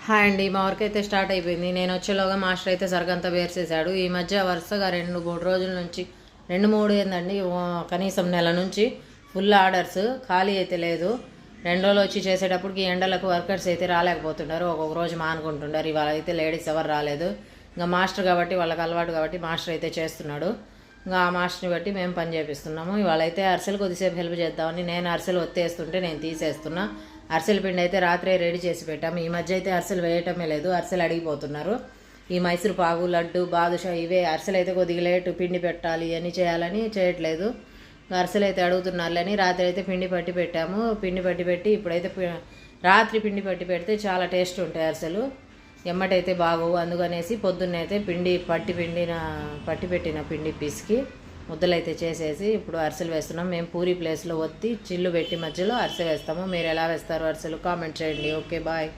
Hi అండి. మా work అయితే స్టార్ట్ అయిపోయింది. నేను వచ్చేలోగా మాస్టర్ అయితే సరుకంతా వేసేసాడు. ఈ మధ్య వరుసగా 2-3 రోజుల నుంచి 2-3 ఏందండి, కనీసం నెల నుంచి ఫుల్ ఆర్డర్స్, ఖాళీ అయితే లేదు. 2 రోజులు వచ్చి చేసేటప్పటికి ఎండలకు వర్కర్స్ అయితే రాలేకపోతున్నారు. ఒక్కొక్క రోజు మానుకుంటున్నారు. ఇవాళ అయితే లేడీస్ ఎవరు రాలేదు. ఇంకా మాస్టర్ కాబట్టి వాళ్ళకి అలవాటు కాబట్టి మాస్టర్ అయితే చేస్తున్నాడు. ఇంకా ఆ మాస్టర్ని బట్టి మేము పని చేపిస్తున్నాము. ఇవాళ అయితే అరిసెలు కొద్దిసేపు హెల్ప్ చేద్దామని నేను అరిసెలు ఒత్తేస్తుంటే నేను తీసేస్తున్నా. అరిసెల పిండి అయితే రాత్రే రెడీ చేసి పెట్టాము. ఈ మధ్య అయితే అరిసెలు వేయటమే లేదు, అరిసెలు అడిగిపోతున్నారు. ఈ మైసూరు పాకు, లడ్డు, బాదుషా ఇవే. అరిసెలు అయితే కొద్దిగా లేటు, పిండి పెట్టాలి అని చేయాలని చేయట్లేదు. అరిసెలు అయితే అడుగుతున్నారులని రాత్రి అయితే పిండి పట్టి పెట్టాము. పిండి పట్టి పెట్టి ఇప్పుడైతే రాత్రి పిండి పట్టి పెడితే చాలా టేస్ట్ ఉంటాయి అరిసెలు. ఎమ్మటైతే బాగోవు. అందుకనేసి పొద్దున్నైతే పట్టి పెట్టిన పిండి పిసికి ముద్దలైతే చేసేసి ఇప్పుడు అరిసెలు వేస్తున్నాం. మేము పూరి ప్లేస్లో ఒత్తి చిల్లు పెట్టి మధ్యలో అరిసె వేస్తాము. మీరు ఎలా వేస్తారు అరిసెలు కామెంట్ చేయండి. Okay, bye.